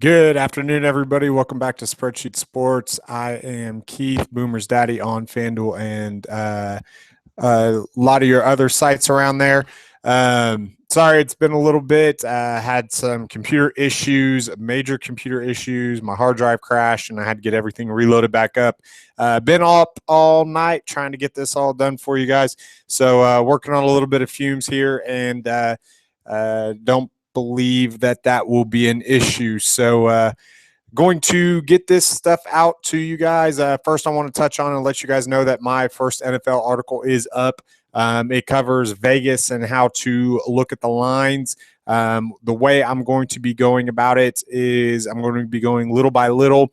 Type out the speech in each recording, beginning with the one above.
Good afternoon, everybody. Welcome back to Spreadsheet Sports. I am Keith, Boomersdaddy on FanDuel and a lot of your other sites around there. Sorry, it's been a little bit. Had some computer issues, major computer issues. My hard drive crashed, and I had to get everything reloaded back up. Been up all night trying to get this all done for you guys. So working on a little bit of fumes here, and don't believe that will be an issue. So going to get this stuff out to you guys. First, I want to touch on and let you guys know that my first NFL article is up. It covers Vegas and how to look at the lines. The way I'm going to be going about it is I'm going to be going little by little,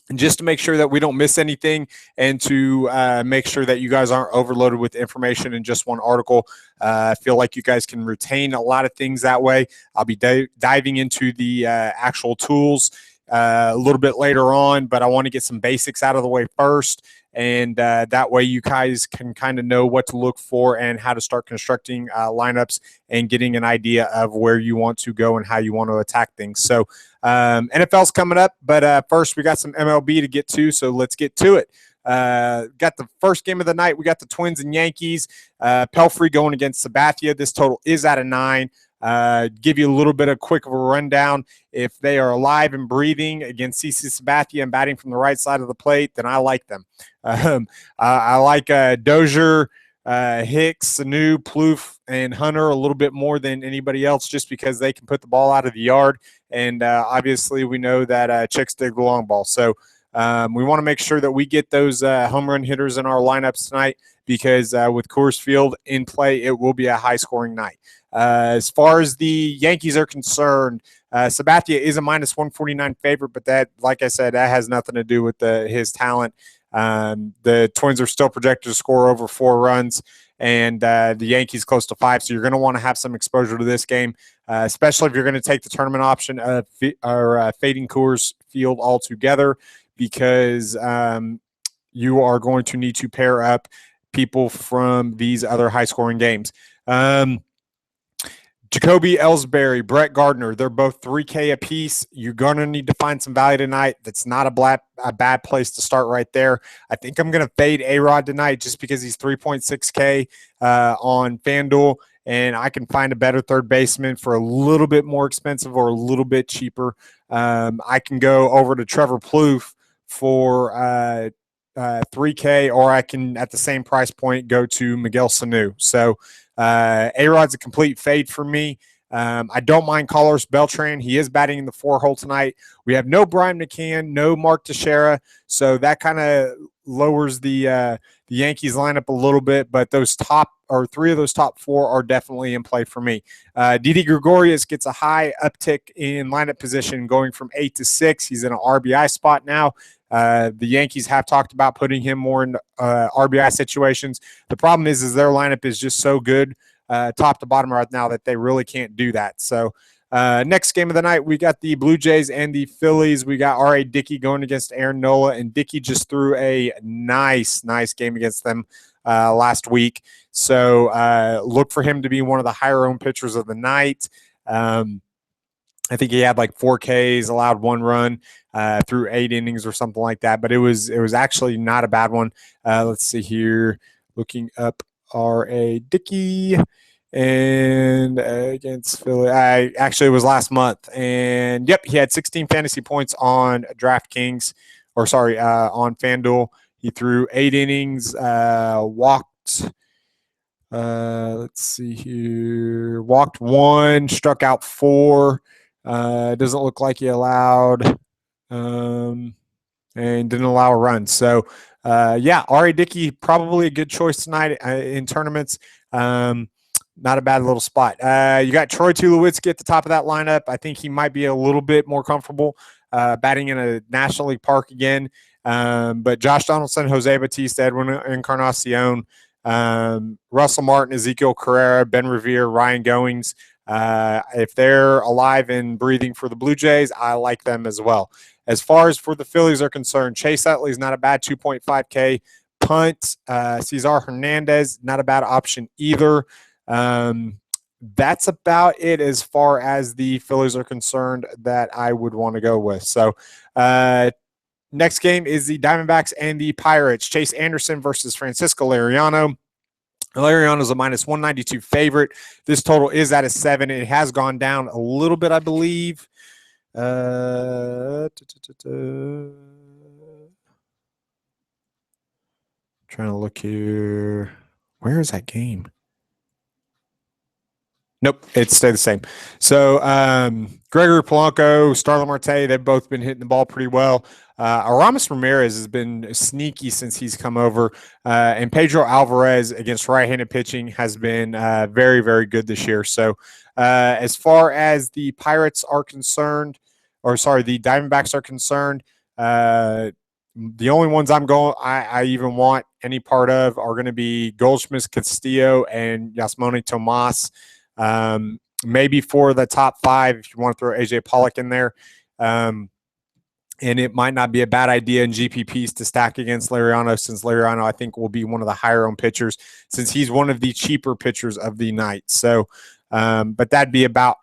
and just to make sure that we don't miss anything, and to make sure that you guys aren't overloaded with information in just one article. I feel like you guys can retain a lot of things that way. I'll be diving into the actual tools a little bit later on, but I want to get some basics out of the way first, and that way you guys can kind of know what to look for and how to start constructing lineups and getting an idea of where you want to go and how you want to attack things. So NFL's coming up, but first we got some MLB to get to, so let's get to it. Got the first game of the night. We got the Twins and Yankees. Pelfrey going against Sabathia. This total is at a 9. Give you a little bit of quick of a rundown. If they are alive and breathing against CC Sabathia and batting from the right side of the plate, then I like them. I like Dozier, Hicks, Sanu, Plouffe, and Hunter a little bit more than anybody else, just because they can put the ball out of the yard. And obviously we know that chicks dig the long ball. So we want to make sure that we get those home run hitters in our lineups tonight, because with Coors Field in play, it will be a high-scoring night. As far as the Yankees are concerned, Sabathia is a minus 149 favorite, but that, like I said, that has nothing to do with his talent. The Twins are still projected to score over 4 runs, and the Yankees close to 5. So you're going to want to have some exposure to this game, especially if you're going to take the tournament option of fading Coors Field altogether, because you are going to need to pair up people from these other high-scoring games. Jacoby Ellsbury, Brett Gardner, they're both 3K apiece. You're going to need to find some value tonight. That's not a bad place to start right there. I think I'm going to fade A-Rod tonight just because he's 3.6K on FanDuel, and I can find a better third baseman for a little bit more expensive or a little bit cheaper. I can go over to Trevor Plouffe for 3K, or I can, at the same price point, go to Miguel Sanu. So A-Rod's a complete fade for me. I don't mind Carlos Beltran. He is batting in the 4-hole tonight. We have no Brian McCann, no Mark Teixeira, so that kind of lowers the Yankees lineup a little bit, but those top, or 3 of those top 4 are definitely in play for me. Didi Gregorius gets a high uptick in lineup position, going from 8 to 6. He's in an RBI spot now. The Yankees have talked about putting him more in RBI situations. The problem is their lineup is just so good top to bottom right now that they really can't do that. So next game of the night, we got the Blue Jays and the Phillies. We got R.A. Dickey going against Aaron Nola, and Dickey just threw a nice game against them last week. So look for him to be one of the higher-owned pitchers of the night. I think he had like 4 Ks, allowed 1 run through 8 innings or something like that. But it was actually not a bad one. Let's see here. Looking up R.A. Dickey and against Philly. Actually, it was last month. And, yep, he had 16 fantasy points on DraftKings, on FanDuel. He threw 8 innings, walked let's see here. Walked 1, struck out 4. Doesn't look like he allowed and didn't allow a run. So, R.A. Dickey, probably a good choice tonight in tournaments. Not a bad little spot. You got Troy Tulowitzki at the top of that lineup. I think he might be a little bit more comfortable batting in a National League park again. But Josh Donaldson, Jose Bautista, Edwin Encarnacion, Russell Martin, Ezekiel Carrera, Ben Revere, Ryan Goings. If they're alive and breathing for the Blue Jays, I like them as well. As far as for the Phillies are concerned, Chase Utley is not a bad 2.5K punt. Cesar Hernandez, not a bad option either. that's about it as far as the Phillies are concerned that I would want to go with. So next game is the Diamondbacks and the Pirates. Chase Anderson versus Francisco Liriano. Liriano is a minus 192 favorite. This total is at a 7. It has gone down a little bit, I believe. Trying to look here. Where is that game? Nope, it stayed the same. So Gregory Polanco, Starlin Marte, they've both been hitting the ball pretty well. Aramis Ramirez has been sneaky since he's come over. And Pedro Alvarez against right-handed pitching has been very, very good this year. So as far as the Pirates are concerned, the Diamondbacks are concerned, the only ones I even want any part of are going to be Goldschmidt, Castillo, and Yasmani Tomas. Maybe for the top 5, if you want to throw AJ Pollock in there. And it might not be a bad idea in GPPs to stack against Liriano, since Liriano, I think, will be one of the higher owned pitchers, since he's one of the cheaper pitchers of the night. So, but that'd be about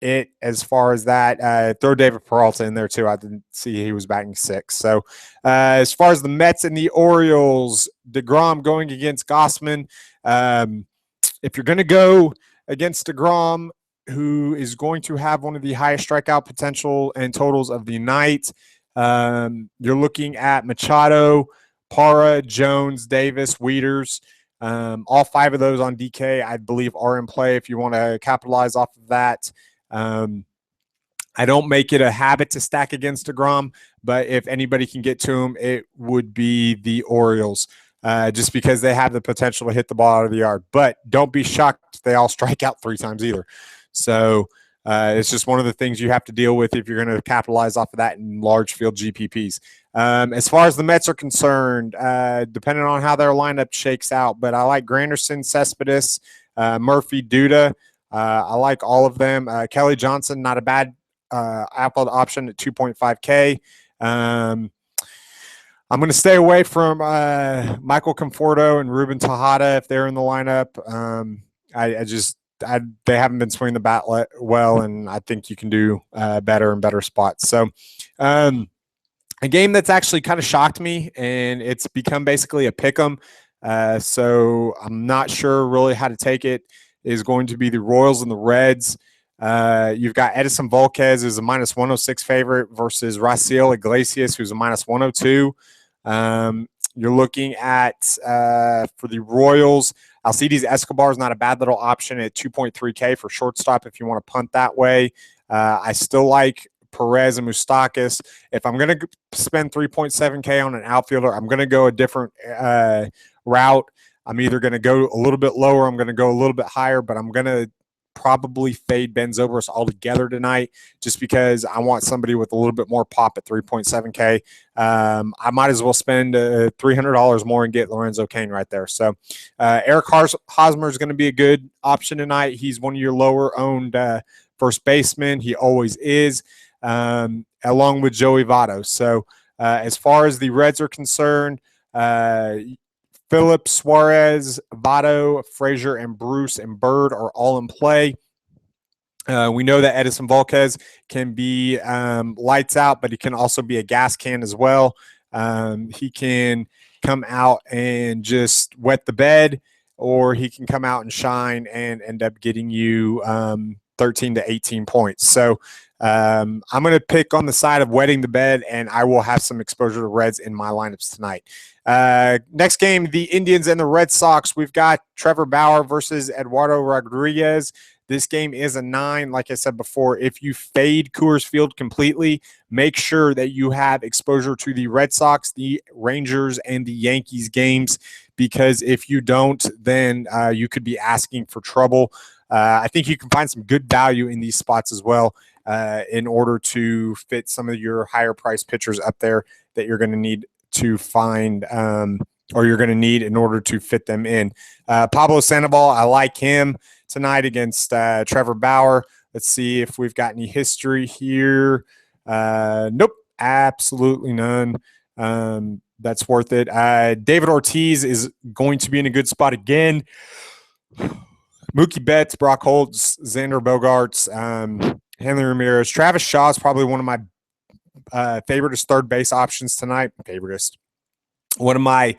it as far as that. Throw David Peralta in there too. I didn't see he was batting 6. So as far as the Mets and the Orioles, DeGrom going against Gossman. If you're going to go against DeGrom, who is going to have one of the highest strikeout potential and totals of the night, you're looking at Machado, Parra, Jones, Davis, Wieters. All 5 of those on DK, I believe, are in play if you want to capitalize off of that. I don't make it a habit to stack against DeGrom, but if anybody can get to him, it would be the Orioles. Just because they have the potential to hit the ball out of the yard. But don't be shocked if they all strike out 3 times either. So it's just one of the things you have to deal with if you're going to capitalize off of that in large field GPPs. As far as the Mets are concerned, depending on how their lineup shakes out, but I like Granderson, Cespedes, Murphy, Duda. I like all of them. Kelly Johnson, not a bad Apple option at 2.5K. I'm going to stay away from Michael Conforto and Ruben Tejada if they're in the lineup. They haven't been swinging the bat well, and I think you can do better and better spots. So a game that's actually kind of shocked me, and it's become basically a pick'em. So I'm not sure really how to take it, is going to be the Royals and the Reds. You've got Edison Volquez, who's a minus 106 favorite, versus Raciel Iglesias, who's a minus 102. You're looking at, for the Royals, Alcides Escobar is not a bad little option at 2.3K for shortstop if you want to punt that way. I still like Perez and Moustakas. If I'm going to spend 3.7K on an outfielder, I'm going to go a different route. I'm either going to go a little bit lower, I'm going to go a little bit higher, but I'm going to probably fade Ben Zobrist altogether tonight, just because I want somebody with a little bit more pop at 3.7K. I might as well spend $300 more and get Lorenzo Cain right there. So Eric Hosmer is going to be a good option tonight. He's one of your lower owned first basemen. He always is, along with Joey Votto. So as far as the Reds are concerned, Phillips, Suarez, Votto, Frazier, and Bruce and Bird are all in play. We know that Edison Volquez can be lights out, but he can also be a gas can as well. He can come out and just wet the bed, or he can come out and shine and end up getting you 13 to 18 points. So I'm going to pick on the side of wetting the bed, and I will have some exposure to Reds in my lineups tonight. Next game, the Indians and the Red Sox. We've got Trevor Bauer versus Eduardo Rodriguez. This game is a 9. Like I said before, if you fade Coors Field completely, make sure that you have exposure to the Red Sox, the Rangers, and the Yankees games, because if you don't, then you could be asking for trouble. I think you can find some good value in these spots as well, in order to fit some of your higher price pitchers up there that you're going to need to find, or you're going to need in order to fit them in. Pablo Sandoval, I like him tonight against Trevor Bauer. Let's see if we've got any history here. Nope, absolutely none. That's worth it. David Ortiz is going to be in a good spot again. Mookie Betts, Brock Holtz, Xander Bogaerts, Hanley Ramirez. Travis Shaw is probably one of my favoriteest third base options tonight. Favoriteest. One of my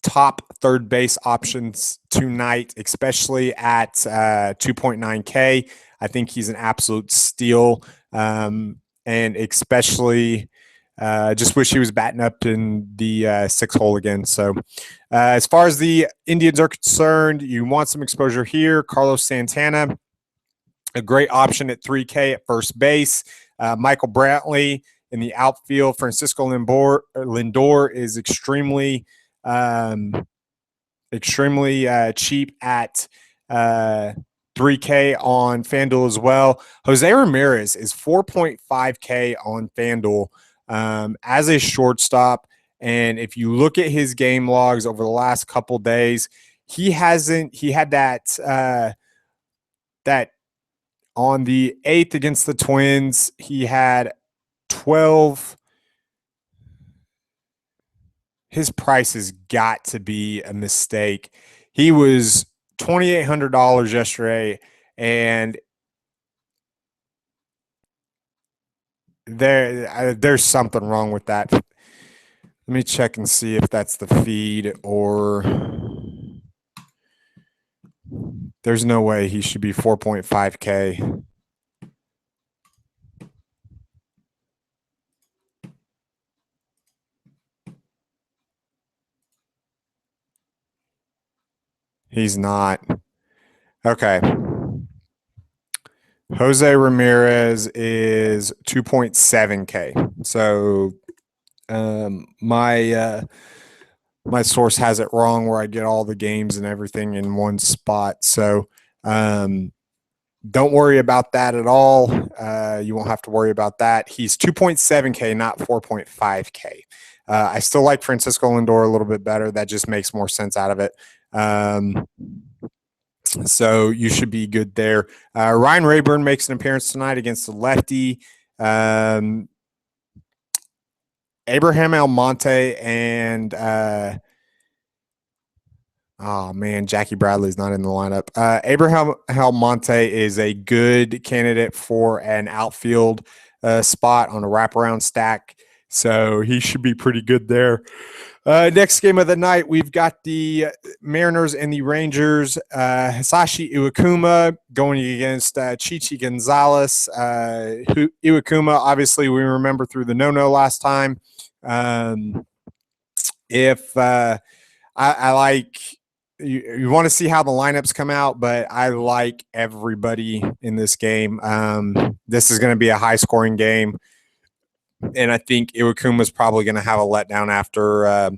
top third base options tonight, especially at 2.9K. I think he's an absolute steal, and especially just wish he was batting up in the sixth hole again. So as far as the Indians are concerned, you want some exposure here. Carlos Santana, a great option at 3K at first base. Michael Brantley in the outfield. Francisco Lindor is extremely cheap at 3K on FanDuel as well. Jose Ramirez is 4.5K on FanDuel as a shortstop. And if you look at his game logs over the last couple days, he had that on the 8th against the Twins, he had 12. His price has got to be a mistake. He was $2,800 yesterday, and there's something wrong with that. Let me check and see if that's the feed, or there's no way he should be 4.5K. He's not. Okay. Jose Ramirez is 2.7K. So my source has it wrong where I get all the games and everything in one spot. So don't worry about that at all. You won't have to worry about that. He's 2.7K, not 4.5K. I still like Francisco Lindor a little bit better. That just makes more sense out of it. So you should be good there. Ryan Rayburn makes an appearance tonight against the lefty. Abraham Almonte and Jackie Bradley's not in the lineup. Abraham Almonte is a good candidate for an outfield spot on a wraparound stack, so he should be pretty good there. Next game of the night, we've got the Mariners and the Rangers. Hisashi Iwakuma going against Chichi Gonzalez. Iwakuma, obviously, we remember through the no-no last time. I like you want to see how the lineups come out, but I like everybody in this game. This is going to be a high-scoring game. And I think Iwakuma is probably going to have a letdown after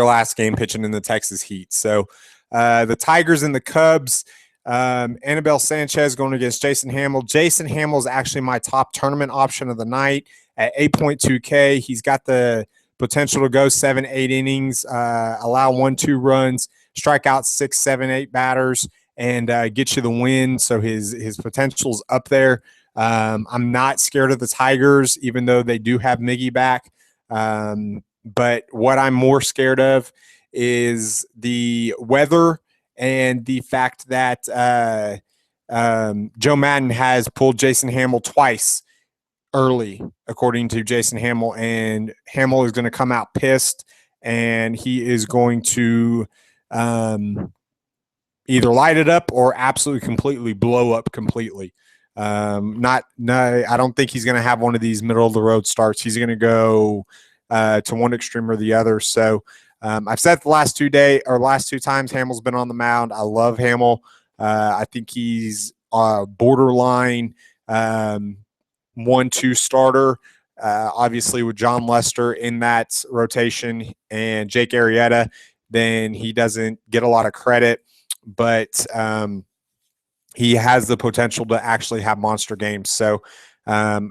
last game pitching in the Texas Heat. So the Tigers and the Cubs, Anibal Sanchez going against Jason Hamill. Jason Hamill is actually my top tournament option of the night at 8.2K. He's got the potential to go 7-8 innings, allow 1-2 runs, strike out 6, 7, 8 batters, and get you the win. So his potential's up there. I'm not scared of the Tigers, even though they do have Miggy back. But what I'm more scared of is the weather and the fact that Joe Madden has pulled Jason Hamill twice early, according to Jason Hamill, and Hamill is going to come out pissed, and he is going to either light it up or absolutely completely blow up completely. I don't think he's going to have one of these middle of the road starts. He's going to go to one extreme or the other. So I've said the last two times Hamill's been on the mound. I love Hamill. I think he's borderline 1-2 starter. Obviously, with John Lester in that rotation and Jake Arrieta, then he doesn't get a lot of credit, but he has the potential to actually have monster games. So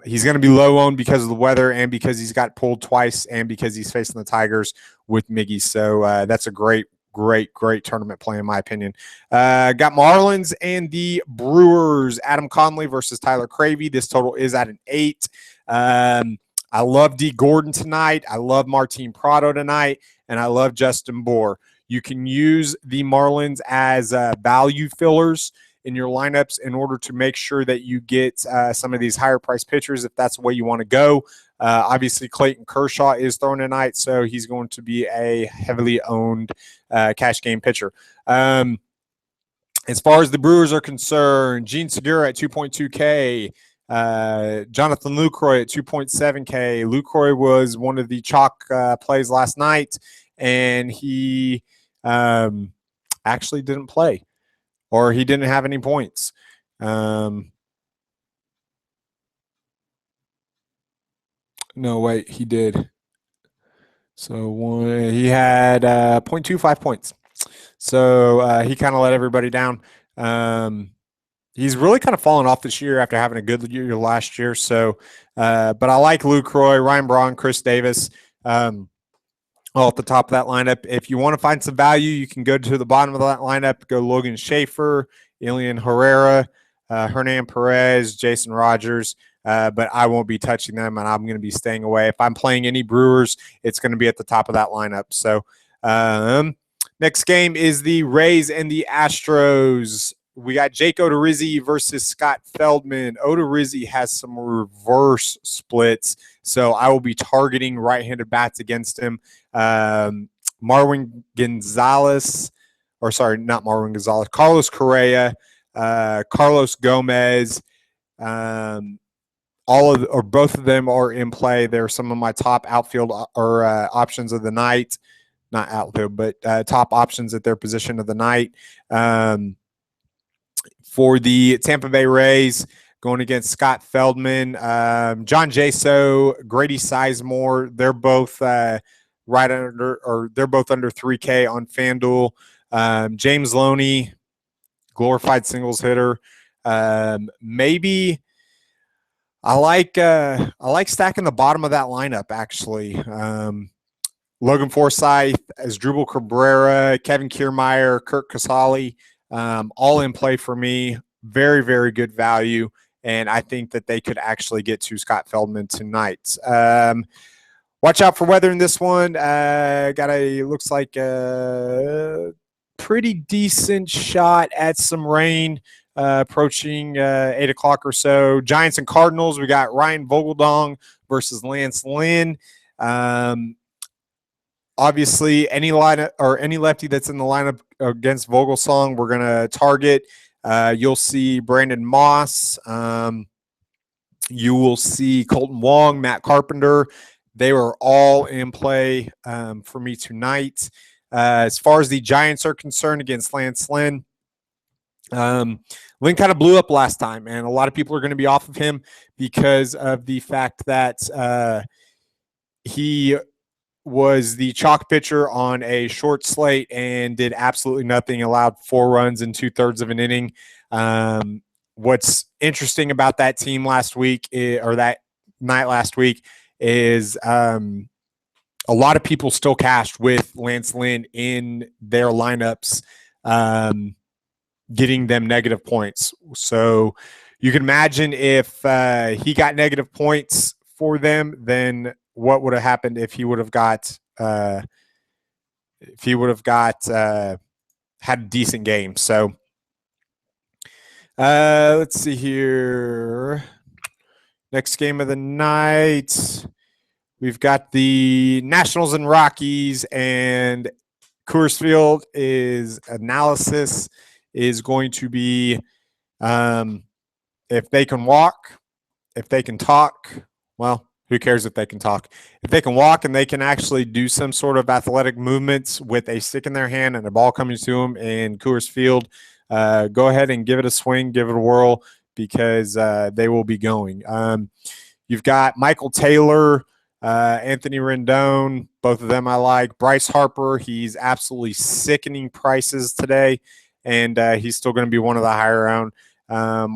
he's going to be low owned because of the weather and because he's got pulled twice and because he's facing the Tigers with Miggy. So that's a great tournament play, in my opinion. Got Marlins and the Brewers. Adam Conley versus Tyler Cravey. This total is at an 8. I love D. Gordon tonight. I love Martin Prado tonight. And I love Justin Bour. You can use the Marlins as value fillers in your lineups in order to make sure that you get some of these higher price pitchers if that's the way you want to go. Obviously, Clayton Kershaw is throwing tonight, so he's going to be a heavily owned cash game pitcher. As far as the Brewers are concerned, Gene Segura at 2.2K, Jonathan Lucroy at 2.7K. Lucroy was one of the chalk plays last night, and he actually didn't play, or he didn't have any points. No, wait, he did. So he had 0.25 points. So he kind of let everybody down. He's really kind of fallen off this year after having a good year last year. So, but I like Lucroy, Ryan Braun, Chris Davis, all at the top of that lineup. If you want to find some value, you can go to the bottom of that lineup. Go Logan Schaefer, Elian Herrera, Hernan Perez, Jason Rogers. But I won't be touching them, and I'm going to be staying away. If I'm playing any Brewers, it's going to be at the top of that lineup. So next game is the Rays and the Astros. We got Jake Odorizzi versus Scott Feldman. Odorizzi has some reverse splits, so I will be targeting right-handed bats against him. Marwin Gonzalez, or sorry, not Marwin Gonzalez, Carlos Correa, Carlos Gomez, both of them are in play. They're some of my top outfield or options of the night. Not outfield, but top options at their position of the night. For the Tampa Bay Rays, going against Scott Feldman, John Jaso, Grady Sizemore, they're both they're both under 3K on FanDuel. James Loney, glorified singles hitter. Maybe I like stacking the bottom of that lineup, actually. Logan Forsythe, Asdrubal Cabrera, Kevin Kiermaier, Kurt Casale, all in play for me. Very, very good value, and I think that they could actually get to Scott Feldman tonight. Watch out for weather in this one. Looks like a pretty decent shot at some rain approaching 8 o'clock or so. Giants and Cardinals, we got Ryan Vogeldong versus Lance Lynn. Obviously, any lineup or any lefty that's in the lineup against Vogelsong, we're going to target. You'll see Brandon Moss. You will see Colton Wong, Matt Carpenter. They were all in play for me tonight. As far as the Giants are concerned against Lance Lynn, Lynn kind of blew up last time, and a lot of people are going to be off of him because of the fact that he was the chalk pitcher on a short slate and did absolutely nothing, allowed 4 runs in 2/3 of an inning. What's interesting about that team last week, or that night last week, is a lot of people still cashed with Lance Lynn in their lineups, getting them negative points. So you can imagine if he got negative points for them, then what would have happened if he would have got had a decent game. So let's see here. Next game of the night, we've got the Nationals and Rockies, and Coors Field analysis is going to be if they can walk, if they can talk, well, who cares if they can talk? If they can walk and they can actually do some sort of athletic movements with a stick in their hand and a ball coming to them in Coors Field, go ahead and give it a swing, give it a whirl, because they will be going. You've got Michael Taylor, Anthony Rendon, both of them I like. Bryce Harper, he's absolutely sickening prices today, and he's still going to be one of the higher owned.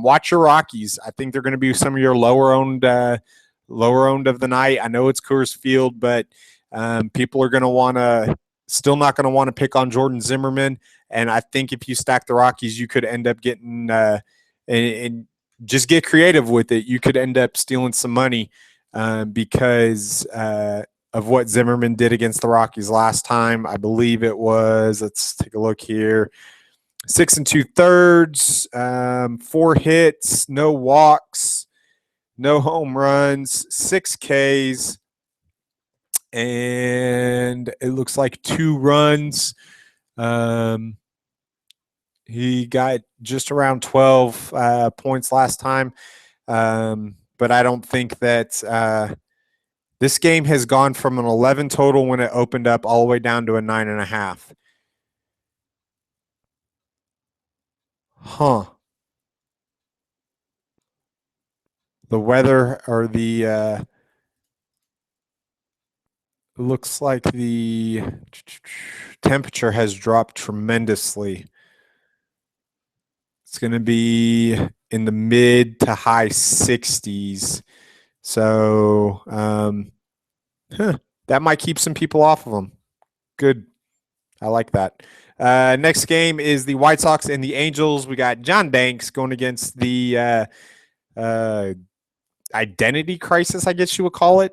Watch your Rockies. I think they're going to be some of your lower owned of the night. I know it's Coors Field, but people are going to still not going to want to pick on Jordan Zimmerman. And I think if you stack the Rockies, you could end up getting and just get creative with it. You could end up stealing some money because of of what Zimmerman did against the Rockies last time. I believe it was, let's take a look here, 6 2/3, 4 hits, no walks, no home runs, 6 Ks, and it looks like 2 runs. He got just around 12 points last time, but I don't think that this game has gone from an 11 total when it opened up all the way down to a 9.5. Huh. The weather or the looks like the temperature has dropped tremendously. It's going to be in the mid to high 60s. So that might keep some people off of them. Good. I like that. Next game is the White Sox and the Angels. We got John Danks going against the identity crisis, I guess you would call it.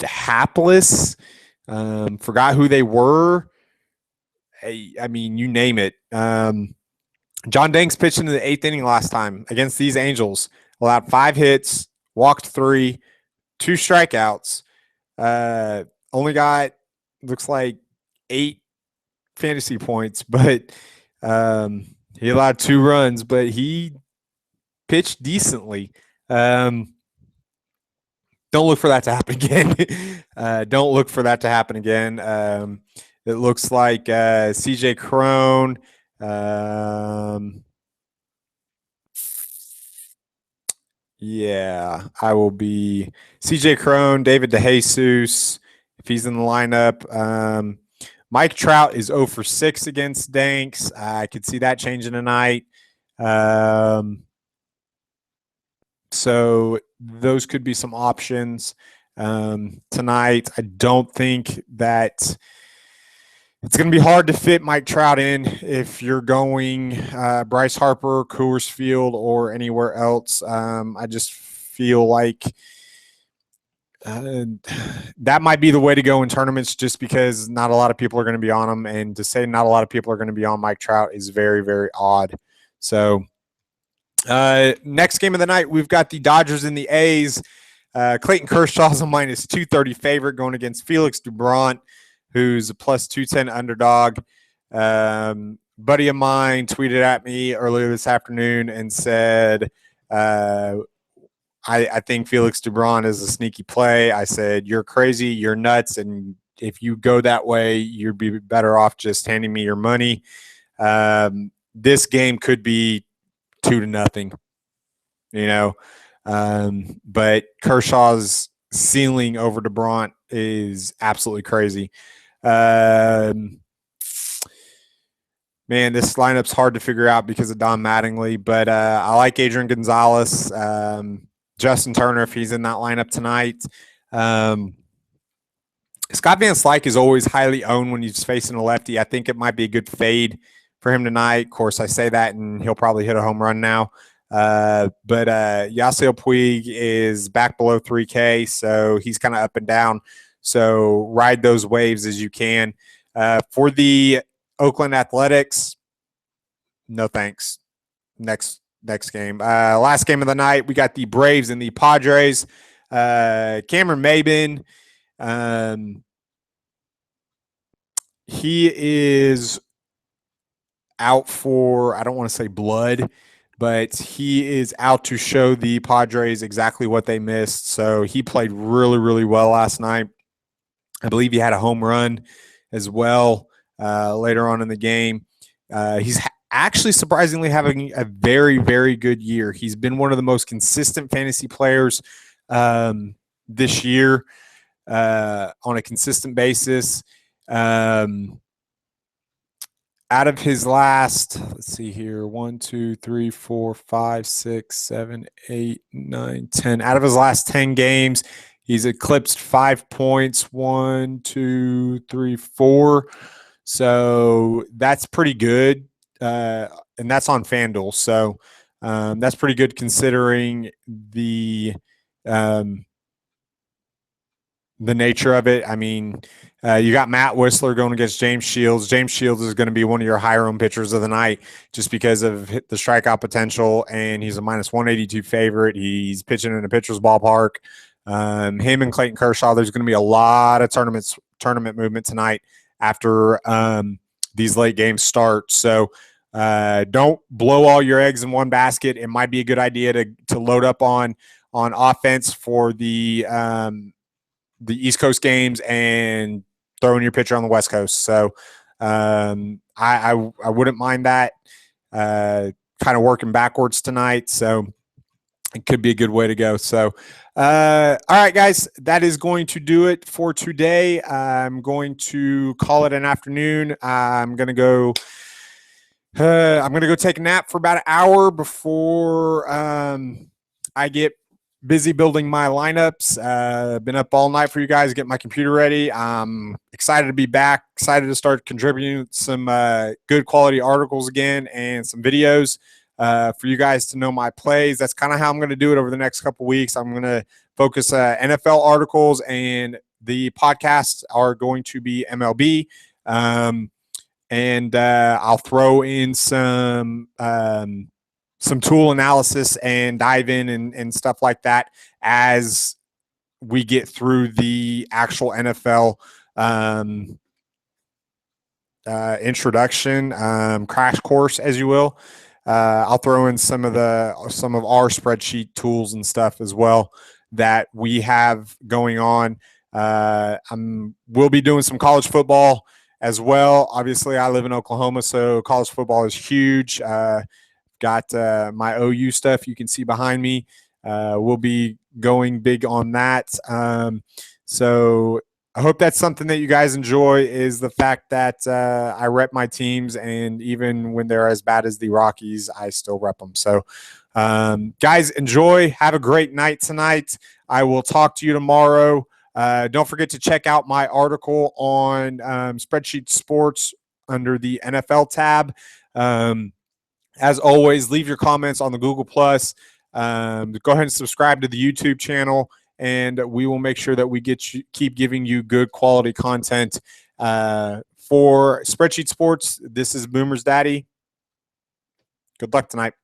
Hapless. Forgot who they were. I mean, you name it. John Danks pitched into the 8th inning last time against these Angels. Allowed 5 hits, walked 3, 2 strikeouts. Only got, looks like, 8 fantasy points, but he allowed 2 runs, but he pitched decently. Don't look for that to happen again. Don't look for that to happen again. It looks like CJ Crone. Yeah, I will be CJ Crone, David DeJesus, if he's in the lineup. Mike Trout is 0 for 6 against Danks. I could see that changing tonight. So those could be some options tonight. I don't think that it's going to be hard to fit Mike Trout in if you're going Bryce Harper, Coors Field, or anywhere else. I just feel like that might be the way to go in tournaments just because not a lot of people are going to be on them. And to say not a lot of people are going to be on Mike Trout is very, very odd. So next game of the night, we've got the Dodgers and the A's. Clayton Kershaw's a minus 230 favorite going against Felix Doubront, who's a plus 210 underdog. Buddy of mine tweeted at me earlier this afternoon and said, I think Felix Doubront is a sneaky play. I said, you're crazy, you're nuts, and if you go that way, you'd be better off just handing me your money. This game could be 2-0, you know. But Kershaw's ceiling over Doubront is absolutely crazy. Man, this lineup's hard to figure out because of Don Mattingly, but I like Adrian Gonzalez, Justin Turner if he's in that lineup tonight. Scott Van Slyke is always highly owned when he's facing a lefty. I think it might be a good fade for him tonight. Of course, I say that, and he'll probably hit a home run now. But Yasiel Puig is back below 3K, so he's kind of up and down. So ride those waves as you can. For the Oakland Athletics, no thanks. Next game. Last game of the night, we got the Braves and the Padres. Cameron Maybin, he is out for, I don't want to say blood, but he is out to show the Padres exactly what they missed. So he played really, really well last night. I believe he had a home run as well later on in the game. He's actually surprisingly having a very, very good year. He's been one of the most consistent fantasy players this year on a consistent basis. Out of his last, let's see here, 1, 2, 3, 4, 5, 6, 7, 8, 9, 10. Out of his last 10 games, he's eclipsed 5 points, 1, 2, 3, 4. So that's pretty good. And that's on FanDuel. So that's pretty good considering the the nature of it. I mean, you got Matt Whistler going against James Shields. James Shields is going to be one of your higher-owned pitchers of the night just because of the strikeout potential, and he's a minus 182 favorite. He's pitching in a pitcher's ballpark. Him and Clayton Kershaw, there's going to be a lot of tournament movement tonight after these late games start. So don't blow all your eggs in one basket. It might be a good idea to load up on offense for the East Coast games and throwing your pitcher on the West Coast. So I wouldn't mind that kind of working backwards tonight. So it could be a good way to go. So, all right, guys, that is going to do it for today. I'm going to call it an afternoon. I'm going to go take a nap for about an hour before I get busy building my lineups. Been up all night for you guys, getting my computer ready. I'm excited to be back, excited to start contributing some good quality articles again and some videos for you guys to know my plays. That's kind of how I'm going to do it over the next couple weeks. I'm going to focus NFL articles, and the podcasts are going to be MLB. And I'll throw in some tool analysis and dive in and stuff like that as we get through the actual NFL introduction, crash course, as you will. I'll throw in some of our spreadsheet tools and stuff as well that we have going on. We'll be doing some college football as well. Obviously, I live in Oklahoma, so college football is huge. Got my OU stuff you can see behind me. We'll be going big on that. So I hope that's something that you guys enjoy, is the fact that I rep my teams, and even when they're as bad as the Rockies, I still rep them. So guys, enjoy. Have a great night tonight. I will talk to you tomorrow. Don't forget to check out my article on Spreadsheet Sports under the NFL tab. As always, leave your comments on the Google+. Go ahead and subscribe to the YouTube channel, and we will make sure that we keep giving you good quality content. For Spreadsheet Sports, this is Boomersdaddy. Good luck tonight.